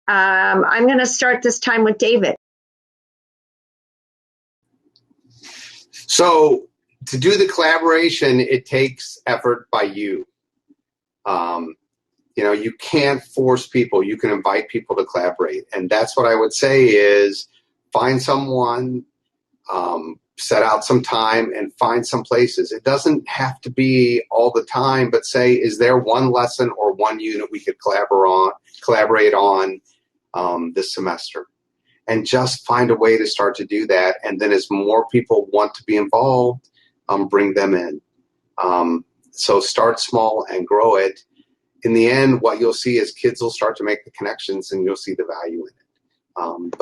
I'm going to start this time with David. So to do the collaboration, it takes effort by you. You can't force people. You can invite people to collaborate. And that's what I would say is find someone, set out some time and find some places. It doesn't have to be all the time, but say, is there one lesson or one unit we could collaborate on this semester? And just find a way to start to do that. And then as more people want to be involved, bring them in. So start small and grow it. In the end, what you'll see is kids will start to make the connections and you'll see the value in it.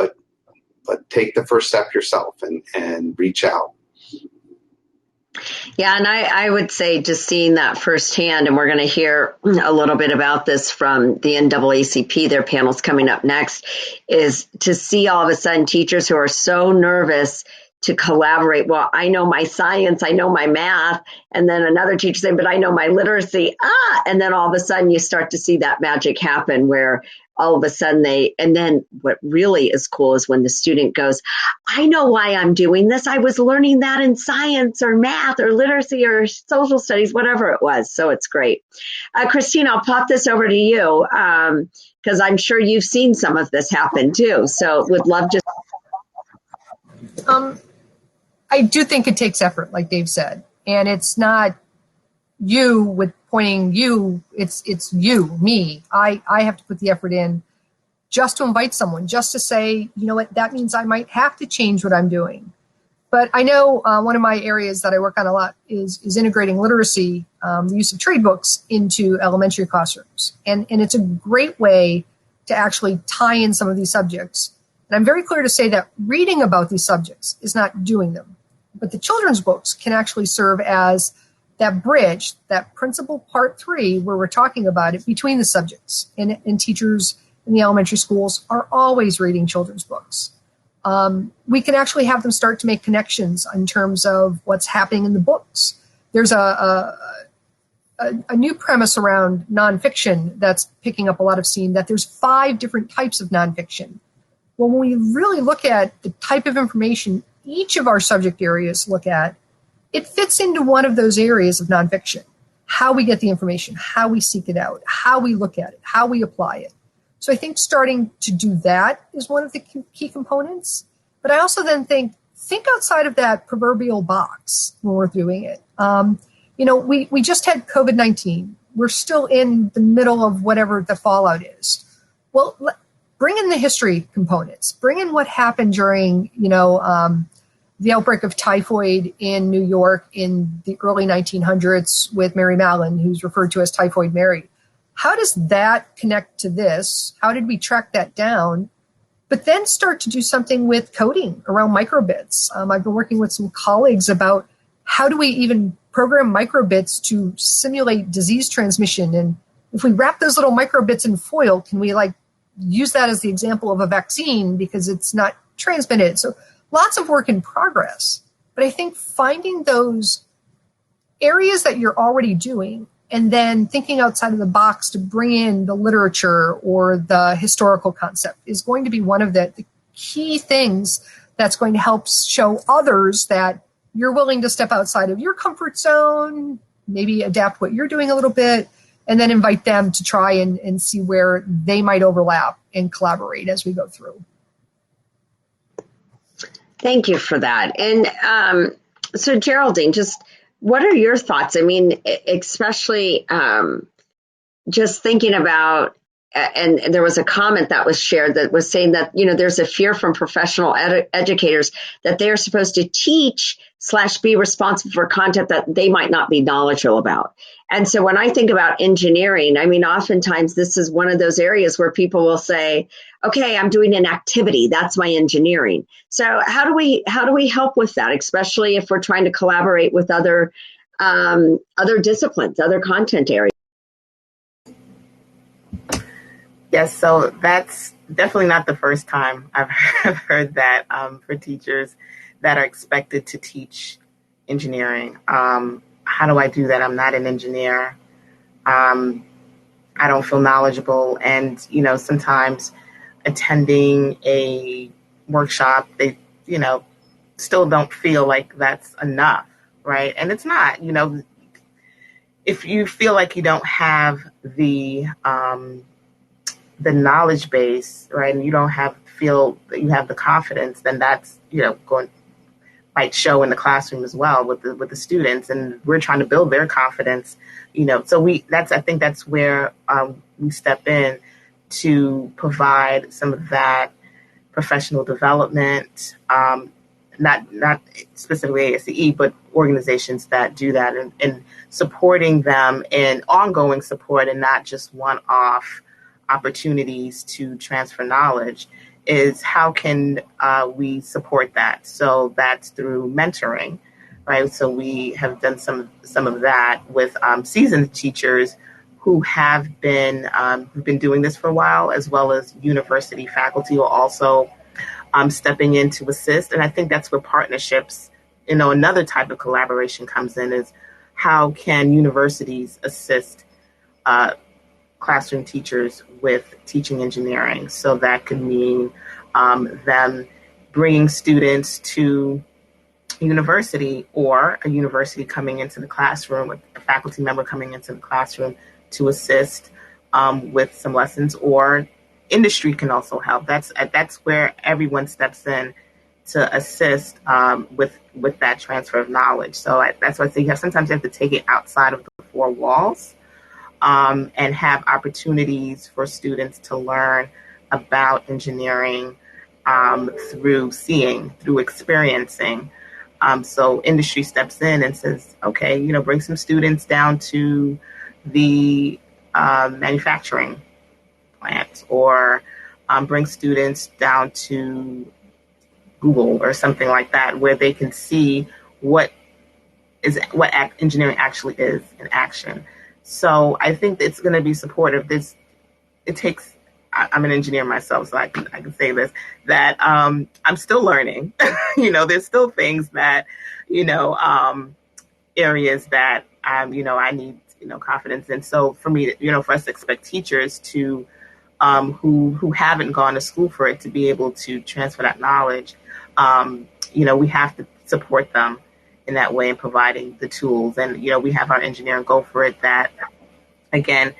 But take the first step yourself and reach out. Yeah, and I would say just seeing that firsthand, and we're going to hear a little bit about this from the NAACP, their panel's coming up next, is to see all of a sudden teachers who are so nervous to collaborate. Well, I know my science, I know my math, and then another teacher saying, but I know my literacy. And then all of a sudden you start to see that magic happen where all of a sudden and then what really is cool is when the student goes, I know why I'm doing this. I was learning that in science or math or literacy or social studies, whatever it was. So it's great. Christine, I'll pop this over to you because I'm sure you've seen some of this happen too. So would love to. I do think it takes effort, like Dave said, and it's not you with pointing you, it's you, me. I have to put the effort in just to invite someone, just to say, you know what, that means I might have to change what I'm doing. But I know one of my areas that I work on a lot is integrating literacy, the use of trade books into elementary classrooms. And it's a great way to actually tie in some of these subjects. And I'm very clear to say that reading about these subjects is not doing them. But the children's books can actually serve as that bridge, that principal part 3, where we're talking about it between the subjects. And teachers in the elementary schools are always reading children's books. We can actually have them start to make connections in terms of what's happening in the books. There's a new premise around nonfiction that's picking up a lot of steam, that there's 5 different types of nonfiction. Well, when we really look at the type of information each of our subject areas look at, it fits into one of those areas of nonfiction. How we get the information, how we seek it out, how we look at it, how we apply it. So I think starting to do that is one of the key components. But I also then think outside of that proverbial box when we're doing it. We just had COVID-19. We're still in the middle of whatever the fallout is. Well, bring in the history components. Bring in what happened during, the outbreak of typhoid in New York in the early 1900s with Mary Mallon, who's referred to as Typhoid Mary. How does that connect to this? How did we track that down? But then start to do something with coding around microbits. I've been working with some colleagues about how do we even program microbits to simulate disease transmission. And if we wrap those little microbits in foil, can we use that as the example of a vaccine because it's not transmitted? So lots of work in progress. But I think finding those areas that you're already doing and then thinking outside of the box to bring in the literature or the historical concept is going to be one of the key things that's going to help show others that you're willing to step outside of your comfort zone, maybe adapt what you're doing a little bit, and then invite them to try and see where they might overlap and collaborate as we go through. Thank you for that. And so Geraldine, just what are your thoughts? I mean, especially just thinking about and there was a comment that was shared that was saying that, there's a fear from professional educators that they are supposed to teach / be responsible for content that they might not be knowledgeable about. And so when I think about engineering, I mean, oftentimes this is one of those areas where people will say, okay, I'm doing an activity. That's my engineering. So how do we help with that, especially if we're trying to collaborate with other disciplines, other content areas? Yes, so that's definitely not the first time I've heard that for teachers that are expected to teach engineering. How do I do that? I'm not an engineer. I don't feel knowledgeable. And, sometimes attending a workshop, they, still don't feel like that's enough, right? And it's not, if you feel like you don't have the knowledge base, right, and you don't feel that you have the confidence, then that's, might show in the classroom as well with the students, and we're trying to build their confidence, so I think that's where we step in to provide some of that professional development, not specifically ASEE, but organizations that do that, and supporting them in ongoing support and not just one-off opportunities to transfer knowledge. Is how can we support that? So that's through mentoring, right? So we have done some of that with seasoned teachers who have been doing this for a while, as well as university faculty who are also stepping in to assist. And I think that's where partnerships, another type of collaboration comes in, is how can universities assist classroom teachers with teaching engineering. So that could mean them bringing students to university, or a university coming into the classroom, a faculty member coming into the classroom to assist with some lessons, or industry can also help. That's where everyone steps in to assist with that transfer of knowledge. So that's why I say sometimes you have to take it outside of the four walls. And have opportunities for students to learn about engineering through seeing, through experiencing. So industry steps in and says, okay, bring some students down to the manufacturing plant, or bring students down to Google or something like that, where they can see what engineering actually is in action. So I think it's going to be supportive. I'm an engineer myself, so I can say this, that I'm still learning. There's still things that, areas that, I need, confidence in. So for me, for us to expect teachers to, who haven't gone to school for it, to be able to transfer that knowledge, we have to support them in that way, and providing the tools. And, we have our Engineering Go For It that, again,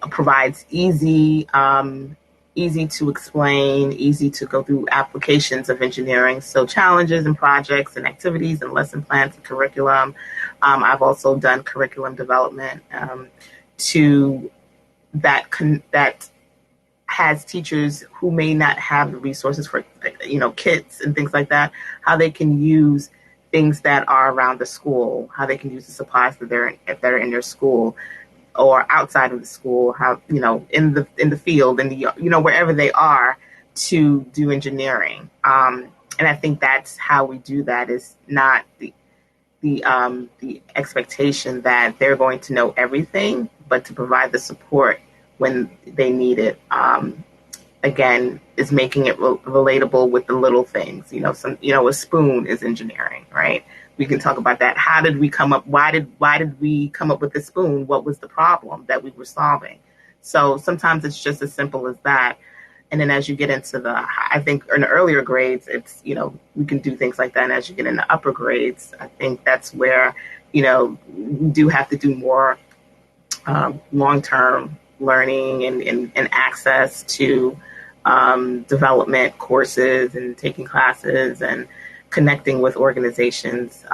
provides easy to explain, easy to go through applications of engineering. So challenges and projects and activities and lesson plans and curriculum. I've also done curriculum development that has teachers who may not have the resources for, kits and things like that, how they can use things that are around the school, how they can use the supplies that are in their school or outside of the school, how, in the field, and wherever they are, to do engineering. And I think that's how we do that, is not the expectation that they're going to know everything, but to provide the support when they need it. Again, is making it relatable with the little things. A spoon is engineering, right? We can talk about that. How did we come up? Why did we come up with the spoon? What was the problem that we were solving? So sometimes it's just as simple as that. And then as you get into I think in the earlier grades, it's, we can do things like that. And as you get into upper grades, I think that's where, we do have to do more long-term learning and access to development courses and taking classes and connecting with organizations,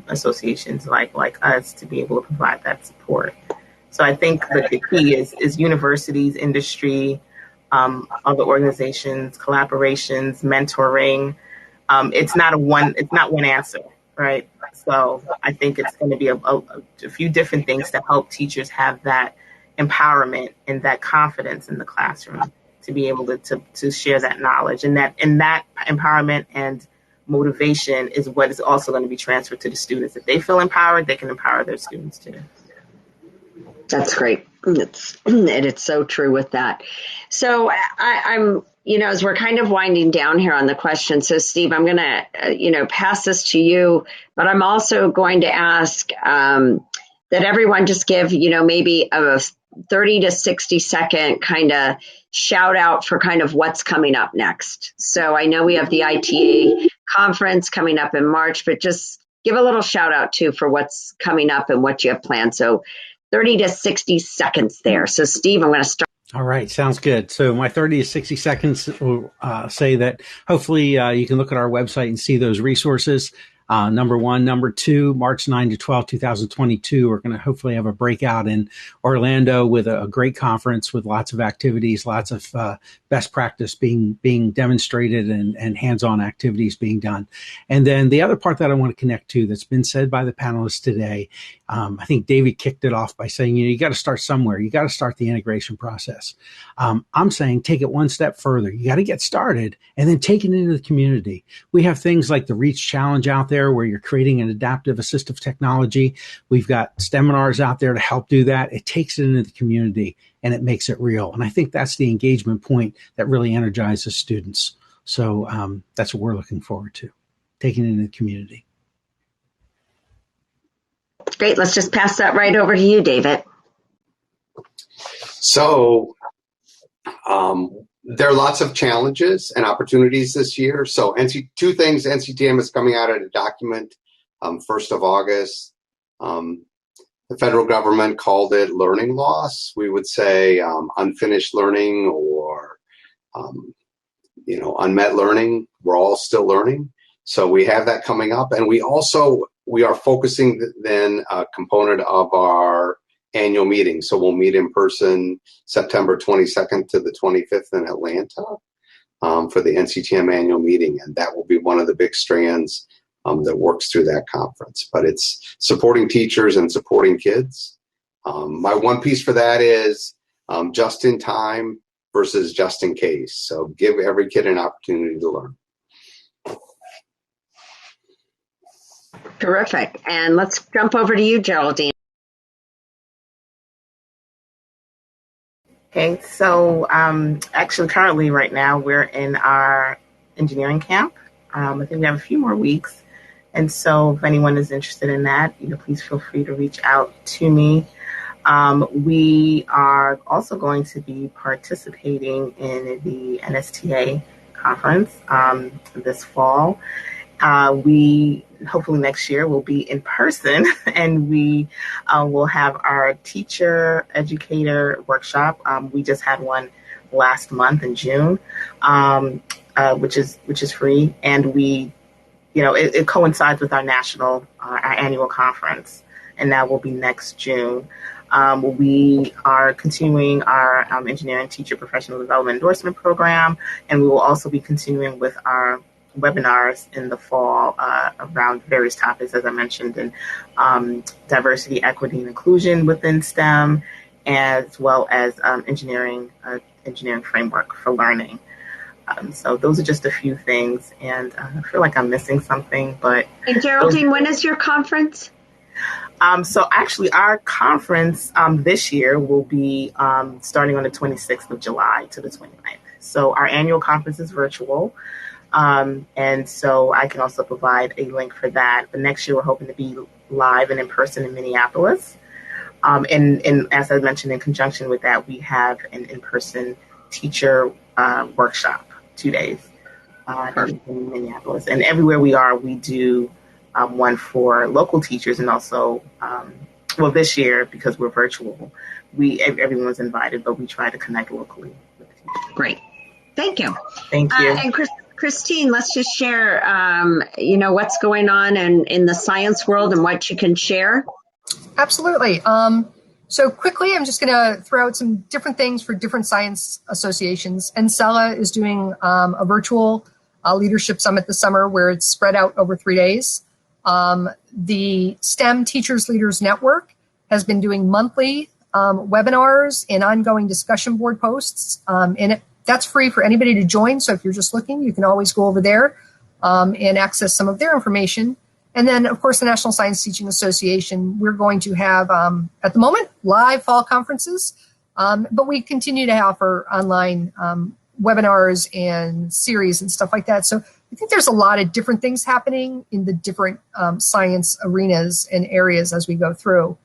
associations like us, to be able to provide that support. So I think that the key is universities, industry, other organizations, collaborations, mentoring. It's not one answer, right? So I think it's going to be a few different things to help teachers have that empowerment and that confidence in the classroom to be able to share that knowledge, and that empowerment and motivation is what is also going to be transferred to the students. If they feel empowered, they can empower their students too. That's great. It's so true with that. So I'm, as we're kind of winding down here on the question. So Steve, I'm going to, pass this to you, but I'm also going to ask that everyone just give, maybe a 30 to 60 second kind of shout out for kind of what's coming up next. So I know we have the ITEEA conference coming up in March, but just give a little shout out too for what's coming up and what you have planned. So 30 to 60 seconds there. So Steve, I'm going to start. All right. Sounds good. So my 30 to 60 seconds will say that hopefully you can look at our website and see those resources. Number one. Number two, March 9 to 12, 2022, we're going to hopefully have a breakout in Orlando with a great conference with lots of activities, lots of best practice being demonstrated and hands-on activities being done. And then the other part that I want to connect to that's been said by the panelists today, I think David kicked it off by saying, you got to start somewhere. You got to start the integration process. I'm saying take it one step further. You got to get started and then take it into the community. We have things like the Reach Challenge out there where you're creating an adaptive assistive technology. We've got seminars out there to help do that. It takes it into the community and it makes it real. And I think that's the engagement point that really energizes students. So that's what we're looking forward to, taking it into the community. Great. Let's just pass that right over to you, David. So there are lots of challenges and opportunities this year. So two things, NCTM is coming out at a document 1st of August. The federal government called it learning loss. We would say unfinished learning or, unmet learning. We're all still learning. So we have that coming up. And we are focusing then a component of our annual meeting. So we'll meet in person September 22nd to the 25th in Atlanta for the NCTM annual meeting. And that will be one of the big strands that works through that conference. But it's supporting teachers and supporting kids. My one piece for that is just in time versus just in case. So give every kid an opportunity to learn. Terrific. And let's jump over to you, Geraldine. Okay, so actually currently right now we're in our engineering camp. I think we have a few more weeks. And so if anyone is interested in that, please feel free to reach out to me. We are also going to be participating in the NCTM conference this fall. We hopefully next year will be in person, and we will have our teacher educator workshop. We just had one last month in June, which is free, and we, it coincides with our our annual conference, and that will be next June. We are continuing our engineering teacher professional development endorsement program, and we will also be continuing with our webinars in the fall around various topics, as I mentioned, in diversity, equity, and inclusion within STEM, as well as engineering framework for learning. So those are just a few things, and I feel like I'm missing something. But and Geraldine, when is your conference? So actually, our conference this year will be starting on the 26th of July to the 29th. So our annual conference is virtual. And so I can also provide a link for that. But next year, we're hoping to be live and in person in Minneapolis. And as I mentioned, in conjunction with that, we have an in-person teacher workshop, 2 days in Minneapolis. And everywhere we are, we do one for local teachers, and also, this year, because we're virtual, everyone's invited, but we try to connect locally with the teachers. Great. Thank you. Thank you. And Christine, let's just share, what's going on in the science world and what you can share. Absolutely. So quickly, I'm just going to throw out some different things for different science associations. NCETM is doing a virtual leadership summit this summer where it's spread out over 3 days. The STEM Teachers Leaders Network has been doing monthly webinars and ongoing discussion board posts. That's free for anybody to join. So if you're just looking, you can always go over there and access some of their information. And then, of course, the National Science Teaching Association, we're going to have, at the moment, live fall conferences, but we continue to offer online webinars and series and stuff like that. So I think there's a lot of different things happening in the different science arenas and areas as we go through.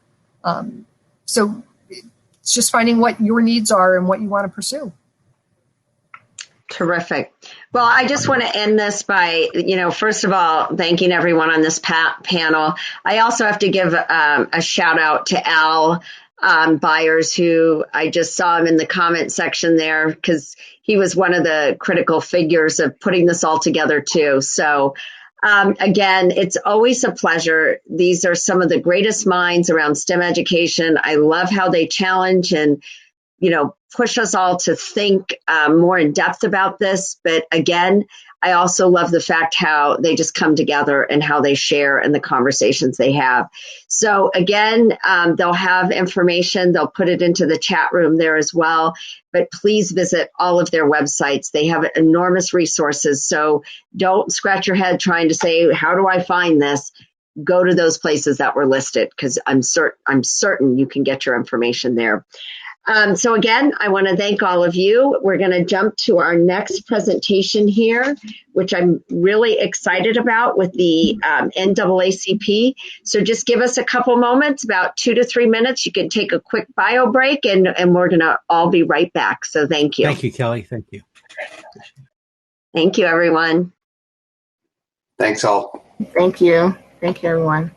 So it's just finding what your needs are and what you want to pursue. Terrific. Well, I just want to end this by, first of all, thanking everyone on this panel. I also have to give a shout out to Al Byers, who I just saw him in the comment section there because he was one of the critical figures of putting this all together too. So again, it's always a pleasure. These are some of the greatest minds around STEM education. I love how they challenge and push us all to think more in depth about this. But again, I also love the fact how they just come together and how they share and the conversations they have. So again, they'll have information. They'll put it into the chat room there as well. But please visit all of their websites. They have enormous resources. So don't scratch your head trying to say, how do I find this? Go to those places that were listed because I'm certain you can get your information there. So again, I want to thank all of you. We're going to jump to our next presentation here, which I'm really excited about with the NAACP. So just give us a couple moments, about 2 to 3 minutes. You can take a quick bio break and we're going to all be right back. So thank you. Thank you, Kelly. Thank you. Thank you, everyone. Thanks all. Thank you. Thank you, everyone.